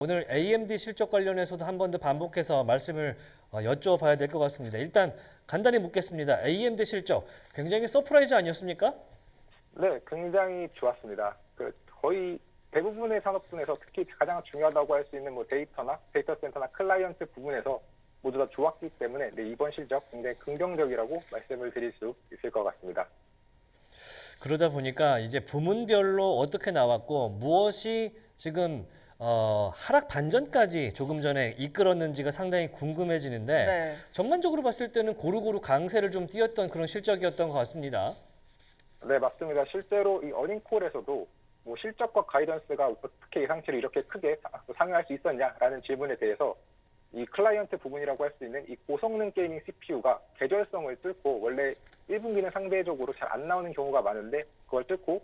오늘 AMD 실적 관련해서도 한 번 더 반복해서 말씀을 여쭤봐야 될 것 같습니다. 일단 간단히 묻겠습니다. AMD 실적 굉장히 서프라이즈 아니었습니까? 네, 굉장히 좋았습니다. 거의 대부분의 산업 분에서 특히 가장 중요하다고 할 수 있는 데이터 센터나 클라이언트 부분에서 모두 다 좋았기 때문에 이번 실적 굉장히 긍정적이라고 말씀을 드릴 수 있을 것 같습니다. 그러다 보니까 이제 부문별로 어떻게 나왔고 무엇이 지금 하락 반전까지 조금 전에 이끌었는지가 상당히 궁금해지는데 네. 전반적으로 봤을 때는 고루고루 강세를 좀 띄었던 그런 실적이었던 것 같습니다. 네, 맞습니다. 실제로 이 어닝콜에서도 실적과 가이던스가 어떻게 예상치를 이렇게 크게 상회할 수 있었냐라는 질문에 대해서 이 클라이언트 부분이라고 할 수 있는 이 고성능 게이밍 CPU가 계절성을 뚫고 원래 1분기는 상대적으로 잘 안 나오는 경우가 많은데 그걸 뚫고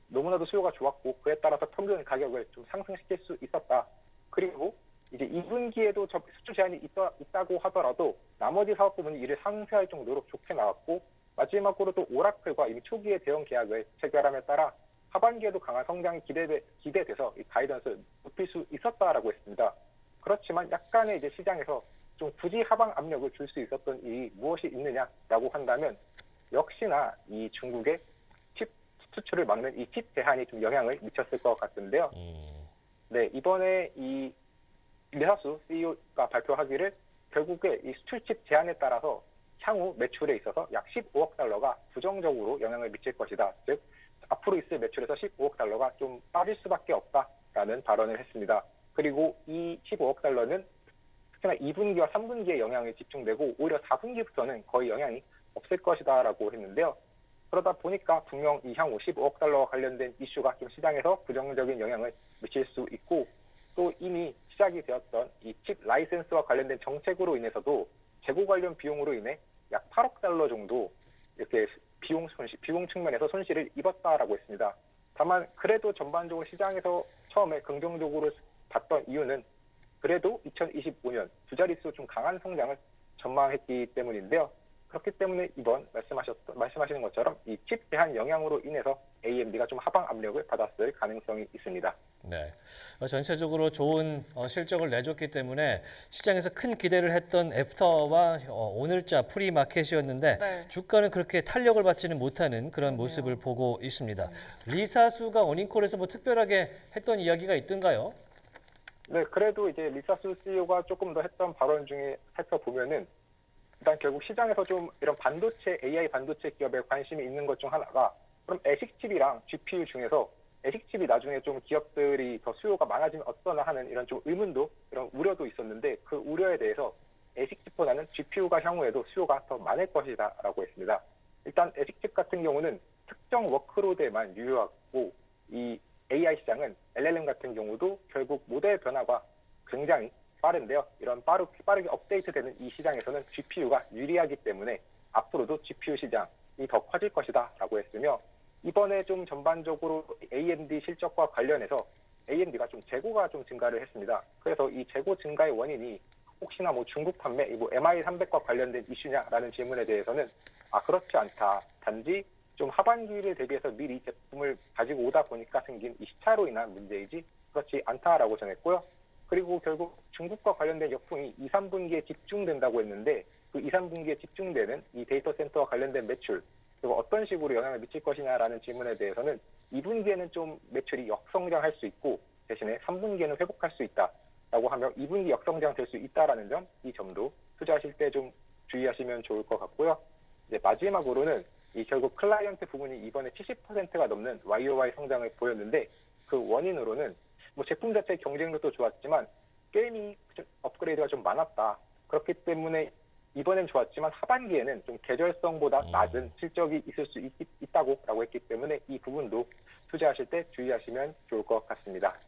너무나도 수요가 좋았고 그에 따라서 평균 가격을 좀 상승시킬 수 있었다. 그리고 이제 2분기에도 수주 제한이 있다고 하더라도 나머지 사업 부분이 이를 상쇄할 정도로 좋게 나왔고 마지막으로 또 오라클과 이미 초기의 대형 계약을 체결함에 따라 하반기에도 강한 성장이 기대돼서 이 가이던스를 높일 수 있었다라고 했습니다. 그렇지만 약간의 이제 시장에서 좀 굳이 하방 압력을 줄 수 있었던 이 무엇이 있느냐라고 한다면 역시나 이 중국의 칩 수출을 막는 이 칩 제한이 좀 영향을 미쳤을 것 같은데요. 네, 이번에 이 리사수 CEO가 발표하기를 결국에 이 수출 칩 제한에 따라서 향후 매출에 있어서 약 15억 달러가 부정적으로 영향을 미칠 것이다. 즉 앞으로 있을 매출에서 15억 달러가 좀 빠질 수밖에 없다라는 발언을 했습니다. 그리고 이 15억 달러는 특히나 2분기와 3분기에 영향이 집중되고 오히려 4분기부터는 거의 영향이 없을 것이다라고 했는데요. 그러다 보니까 분명 이 향후 15억 달러와 관련된 이슈가 좀 시장에서 부정적인 영향을 미칠 수 있고 또 이미 시작이 되었던 이 칩 라이센스와 관련된 정책으로 인해서도 재고 관련 비용으로 인해 약 8억 달러 정도 이렇게 비용 측면에서 손실을 입었다라고 했습니다. 다만 그래도 전반적으로 시장에서 처음에 긍정적으로 봤던 이유는 그래도 2025년 두 자릿수 좀 강한 성장을 전망했기 때문인데요. 그렇기 때문에 이번 말씀하시는 것처럼 이 칩 제한 영향으로 인해서 AMD가 좀 하방 압력을 받았을 가능성이 있습니다. 네, 전체적으로 좋은 실적을 내줬기 때문에 시장에서 큰 기대를 했던 애프터와 오늘자 프리마켓이었는데 네. 주가는 그렇게 탄력을 받지는 못하는 그런 그러네요. 모습을 보고 있습니다. 리사수가 어닝콜에서 뭐 특별하게 했던 이야기가 있던가요? 네, 그래도 이제 리사수 CEO가 조금 더 했던 발언 중에 살펴보면은 일단 결국 시장에서 좀 이런 AI 반도체 기업에 관심이 있는 것 중 하나가 그럼 애식칩이랑 GPU 중에서 애식칩이 나중에 좀 기업들이 더 수요가 많아지면 어떠나 하는 이런 좀 의문도 이런 우려도 있었는데 그 우려에 대해서 애식칩보다는 GPU가 향후에도 수요가 더 많을 것이다라고 했습니다. 일단 애식칩 같은 경우는 특정 워크로드에만 유효하고 이 AI 시장은 LLM 같은 경우도 결국 모델 변화가 굉장히 빠른데요. 이런 빠르게 업데이트되는 이 시장에서는 GPU가 유리하기 때문에 앞으로도 GPU 시장이 더 커질 것이다라고 했으며 이번에 좀 전반적으로 AMD 실적과 관련해서 AMD가 좀 재고가 좀 증가를 했습니다. 그래서 이 재고 증가의 원인이 혹시나 중국 판매, MI300과 관련된 이슈냐라는 질문에 대해서는 그렇지 않다. 단지 좀 하반기를 대비해서 미리 제품을 가지고 오다 보니까 생긴 이 시차로 인한 문제이지 그렇지 않다라고 전했고요. 그리고 결국 중국과 관련된 역풍이 2, 3분기에 집중된다고 했는데 그 2, 3분기에 집중되는 이 데이터 센터와 관련된 매출 그리고 어떤 식으로 영향을 미칠 것이냐라는 질문에 대해서는 2분기에는 좀 매출이 역성장할 수 있고 대신에 3분기에는 회복할 수 있다라고 하며 2분기 역성장 될 수 있다라는 점, 이 점도 투자하실 때 좀 주의하시면 좋을 것 같고요. 이제 마지막으로는 이 결국 클라이언트 부분이 이번에 70%가 넘는 YOY 성장을 보였는데 그 원인으로는 제품 자체의 경쟁력도 좋았지만 게이밍 업그레이드가 좀 많았다. 그렇기 때문에 이번엔 좋았지만 하반기에는 좀 계절성보다 낮은 실적이 있을 수 있다고 했기 때문에 이 부분도 투자하실 때 주의하시면 좋을 것 같습니다.